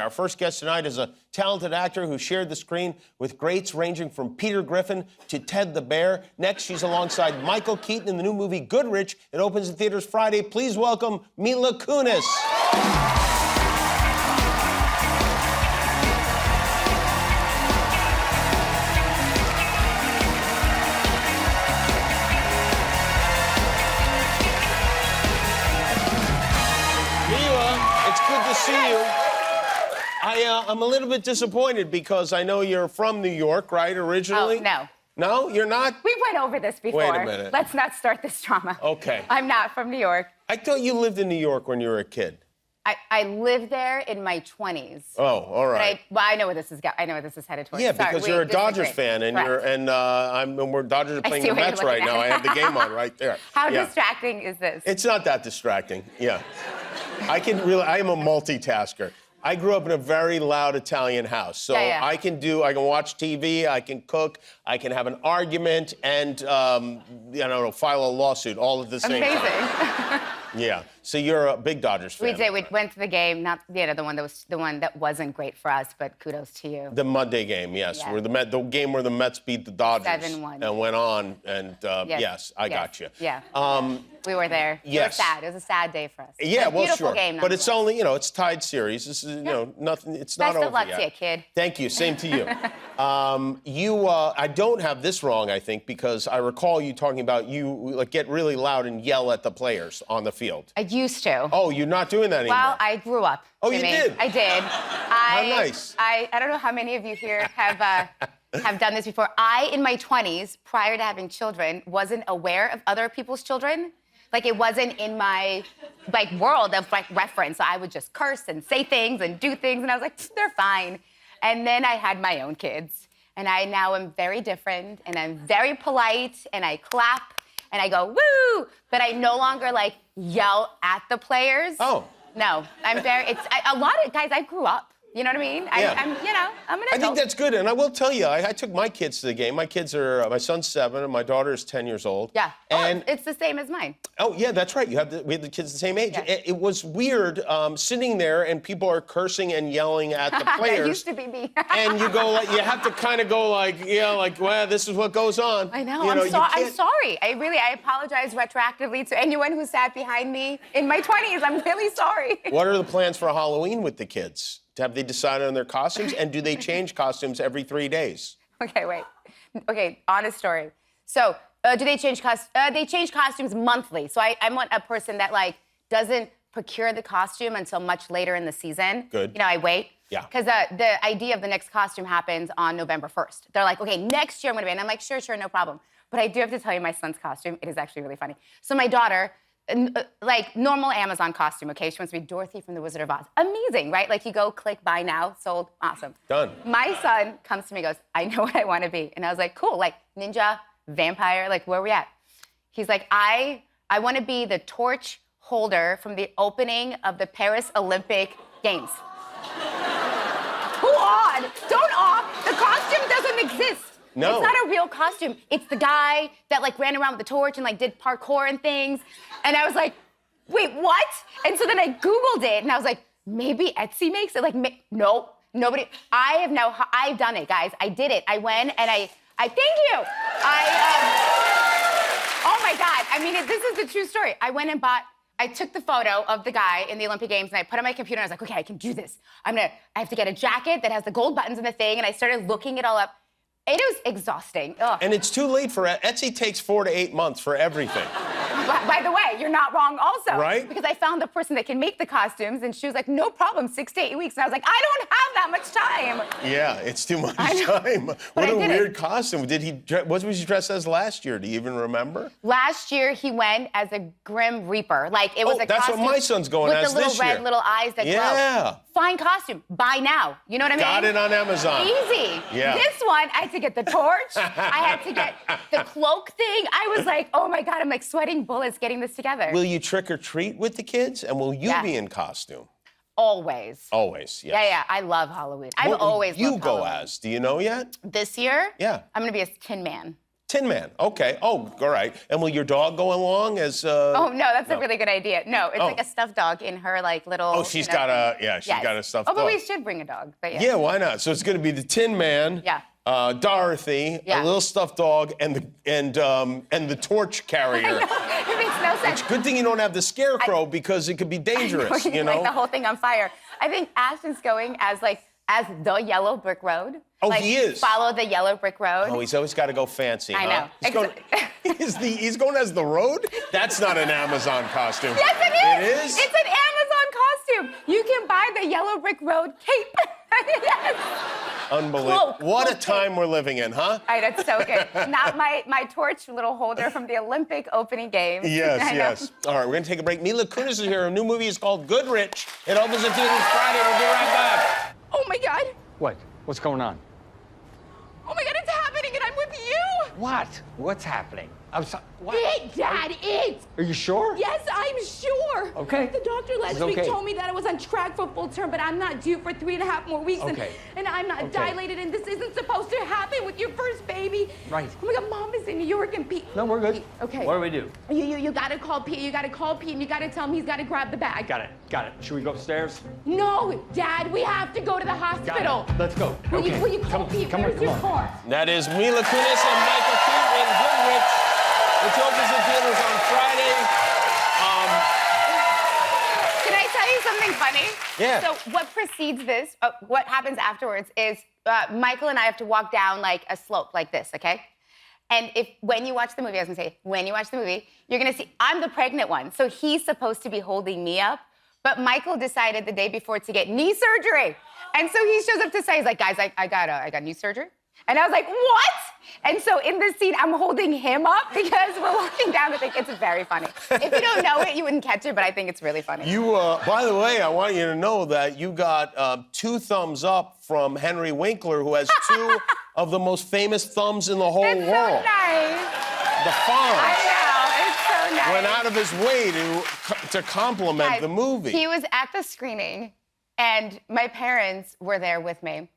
Our first guest tonight is a talented actor who shared the screen with greats ranging from Peter Griffin to Ted the Bear. Next, she's alongside Michael Keaton in the new movie Goodrich. It opens in theaters Friday. Please welcome Mila Kunis. It's good to see you. I'm a little bit disappointed because I know you're from New York, right, originally? Oh, no. No? You're not? We went over this before. Wait a minute. Let's not start this drama. Okay. I'm not from New York. I thought you lived in New York when you were a kid. I lived there in my 20s. Oh, all right. But I know where this is headed towards. Yeah, because you're a Dodgers fan, and Dodgers are playing the Mets right now. I have the game on right there. How distracting is this? It's not that distracting. Yeah. I am a multitasker. I grew up in a very loud Italian house, so I can watch TV, I can cook, I can have an argument, and file a lawsuit all at the same time. Amazing. Yeah. So you're a big Dodgers fan. We did. We went to the game, not the one that wasn't great for us, but kudos to you. The Monday game, yes, where the game where the Mets beat the Dodgers 7-1. and went on, and yes, I got you. Yeah. We were there. Yes. It was sad. It was a sad day for us. Yeah, well, beautiful sure. game, but it's only, it's tied series. This is, nothing. It's not over yet. Best of luck to you, kid. Thank you. Same to you. I don't have this wrong, I think, because I recall you talking about you get really loud and yell at the players on the field. I used to. Oh, you're not doing that anymore. Well, I grew up. Oh, you did? I did. How nice. I don't know how many of you here have done this before. In my 20s, prior to having children, wasn't aware of other people's children. Like, it wasn't in my, world of, reference. So I would just curse and say things and do things, and I was like, they're fine. And then I had my own kids, and I now am very different, and I'm very polite, and I clap, and I go, woo! But I no longer, yell at the players. Oh. No, I'm very, a lot of guys, I grew up. You know what I mean? Yeah. I'm an adult. I think that's good, and I will tell you, I took my kids to the game. My kids are, my son's 7, and my daughter is 10 years old. Yeah. And it's the same as mine. Oh, yeah, that's right. We have the kids the same age. Yeah. It was weird sitting there, and people are cursing and yelling at the players. That used to be me. And you go, you have to kind of go well, this is what goes on. I know. I'm sorry. I apologize retroactively to anyone who sat behind me in my 20s. I'm really sorry. What are the plans for Halloween with the kids? Have they decided on their costumes? And do they change costumes every 3 days? Okay, wait. Okay, honest story. So, do they change costumes? They change costumes monthly. So I'm a person that, doesn't procure the costume until much later in the season. Good. I wait. Yeah. Because the idea of the next costume happens on November 1st. They're like, okay, next year I'm going to be. And I'm like, sure, no problem. But I do have to tell you my son's costume. It is actually really funny. So my daughter, normal Amazon costume, okay? She wants to be Dorothy from The Wizard of Oz. Amazing, right? You go click buy now, sold, awesome. Done. My son comes to me and goes, I know what I want to be. And I was like, cool, ninja, vampire, where are we at? He's like, I want to be the torch holder from the opening of the Paris Olympic Games. Who on? Don't off. The costume doesn't exist. No. It's not a real costume. It's the guy that ran around with the torch and did parkour and things. And I was like, wait, what? And so then I Googled it and I was like, maybe Etsy makes it? No, nobody. I've done it, guys. I did it. I went and I thank you. Oh my God. This is the true story. I went and I took the photo of the guy in the Olympic Games and I put it on my computer and I was like, okay, I can do this. I have to get a jacket that has the gold buttons and the thing. And I started looking it all up. It was exhausting. Ugh. And it's too late for Etsy. Takes 4 to 8 months for everything. By the way, you're not wrong also. Right? Because I found the person that can make the costumes and she was like, no problem, 6 to 8 weeks. And I was like, I don't have that much time. Yeah, it's too much time. What a weird costume. What was he dressed as last year? Do you even remember? Last year, he went as a Grim Reaper. It was a that's costume what my son's going as this year. With the little red little eyes that glow. Fine costume. Buy now. You know what I mean? Got it on Amazon. Easy. Yeah. This one, I had to get the torch. I had to get the cloak thing. I was like, oh my God, I'm sweating bullets getting this together. Will you trick or treat with the kids? And will you be in costume? Always. Always, yes. Yeah. I love Halloween. I've always loved Halloween. What will you go as? Do you know yet? This year? Yeah. I'm going to be a Tin Man. Tin Man. Okay. Oh, all right. And will your dog go along as? Oh no, that's a really good idea. No, it's like a stuffed dog in her like little. Oh, she's got a got a stuffed dog. Oh, but we should bring a dog. But yeah. Yeah, why not? So it's going to be the Tin Man. Yeah. Dorothy, a little stuffed dog, and the torch carrier. I know. It makes no sense. It's good thing you don't have the scarecrow because it could be dangerous. You know. Like the whole thing on fire. I think Ashton's going as the yellow brick road. Oh, like, he is. Follow the yellow brick road. Oh, he's always got to go fancy. I know. He's going as the road? That's not an Amazon costume. Yes, it is. It is? It's an Amazon costume. You can buy the yellow brick road cape. Yes. Unbelievable. What a time we're living in, huh? That's so good. Not my torch little holder from the Olympic opening games. Yes. All right, we're going to take a break. Mila Kunis is here. Her new movie is called Goodrich. It opens at theaters Friday. We'll be right back. Oh, my God. What? What's going on? Oh, my God, it's happening, and I'm with you. What? What's happening? I'm sorry. What? Dad, it! Are you sure? Yes, I'm sure. Okay. The doctor last week okay. told me that I was on track for full term, but I'm not due for 3.5 more weeks. Okay. And I'm not dilated, and this isn't supposed to happen with your first baby. Right. Oh my God, Mom is in New York, and Pete. No, we're good. Okay. What do we do? You gotta call Pete. You gotta call Pete, and you gotta tell him he's gotta grab the bag. Got it. Should we go upstairs? No, Dad, we have to go to the hospital. Got it. Let's go. Will Okay. you call Pete? Come Where's on, your come on. car? That is Mila Kunis and Michael Keaton in Goodrich, which opens in theaters on Friday. Can I tell you something funny? Yeah. So what precedes this, what happens afterwards is Michael and I have to walk down like a slope like this, okay? And when you watch the movie, I was gonna say, when you watch the movie, you're gonna see I'm the pregnant one. So he's supposed to be holding me up, but Michael decided the day before to get knee surgery. And so he shows up to say, he's like, guys, I got knee surgery. And I was like, what? And so in this scene, I'm holding him up because we're walking down the thing. It's very funny. If you don't know it, you wouldn't catch it, but I think it's really funny. You, by the way, I want you to know that you got 2 thumbs up from Henry Winkler, who has 2 of the most famous thumbs in the whole It's world. so nice. The Fonz I know, it's so nice. went out of his way to compliment Guys, the movie. He was at the screening, and my parents were there with me.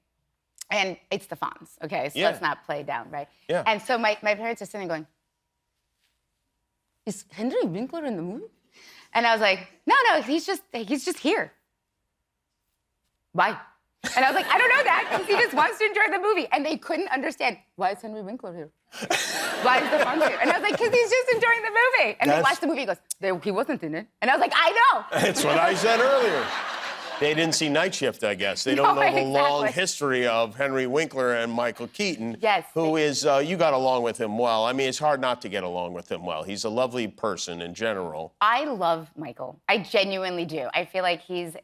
And it's the Fonz, okay? So let's not play down, right? Yeah. And so my parents are sitting going, is Henry Winkler in the movie? And I was like, no, he's just here. Why? And I was like, I don't know that, because he just wants to enjoy the movie. And they couldn't understand, why is Henry Winkler here? Why is the Fonz here? And I was like, because he's just enjoying the movie. And they watched the movie, he goes, he wasn't in it. And I was like, I know. That's what I said earlier. They didn't see Night Shift, I guess. They don't know the long history of Henry Winkler and Michael Keaton, who is, you got along with him well. I mean, it's hard not to get along with him well. He's a lovely person in general. I love Michael. I genuinely do. I feel like he's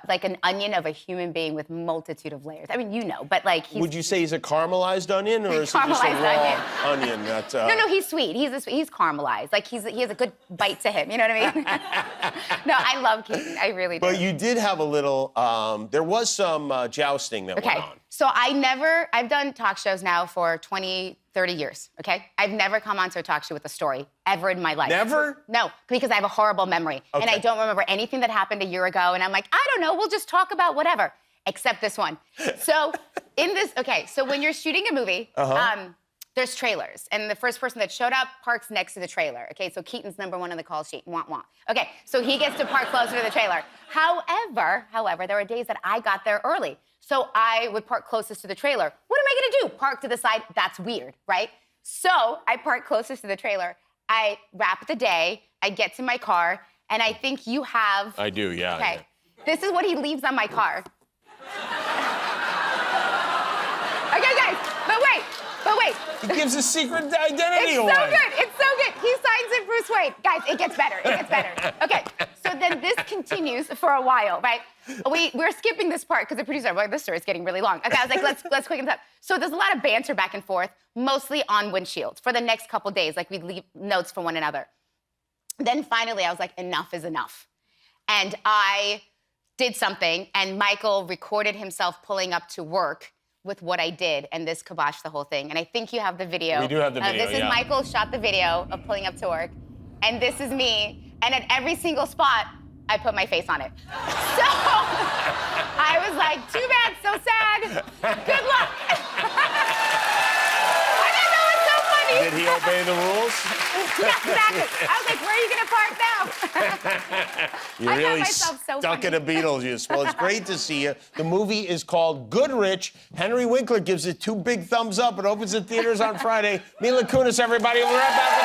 like an onion of a human being with multitude of layers. I mean, you know, but like he's... Would you say he's a caramelized onion, or is he just a raw onion? That, No, he's sweet. He's caramelized. Like he has a good bite to him. You know what I mean? No, I love Keaton. I really do. But you did have a little. There was some jousting that went on. So I've done talk shows now for 20, 30 years, okay? I've never come onto a talk show with a story ever in my life. Never? No, because I have a horrible memory. And I don't remember anything that happened a year ago. And I'm like, I don't know, we'll just talk about whatever, except this one. So so when you're shooting a movie, there's trailers. And the first person that showed up parks next to the trailer. Okay, so Keaton's number 1 on the call sheet, wah, wah. Okay, so he gets to park closer to the trailer. However, there were days that I got there early. So I would park closest to the trailer. What am I gonna do? Park to the side? That's weird, right? So I park closest to the trailer. I wrap the day. I get to my car, and I think you have... I do, yeah. Okay. This is what he leaves on my car. Okay, guys, but wait. He gives his secret identity away. It's so good. He signs it Bruce Wayne. Guys, it gets better. Okay, so then this continues for a while, right? We're skipping this part because the producer was like, this story is getting really long. Okay, I was like, let's quicken this up. So there's a lot of banter back and forth, mostly on windshields for the next couple days. Like we'd leave notes for one another. Then finally, I was like, enough is enough. And I did something, and Michael recorded himself pulling up to work with what I did, and this kiboshed the whole thing. And I think you have the video. We do have the video, This is Michael shot the video of pulling up to work, and this is me. And at every single spot, I put my face on it. So I was like, too bad, so sad. Good luck. I didn't know what exactly. I was like, where are you gonna park now? You're I found really myself so stuck funny. in a Beetlejuice. Well, it's great to see you. The movie is called Goodrich. Henry Winkler gives it 2 big thumbs up. It opens in theaters on Friday. Mila Kunis, everybody. We'll be right back.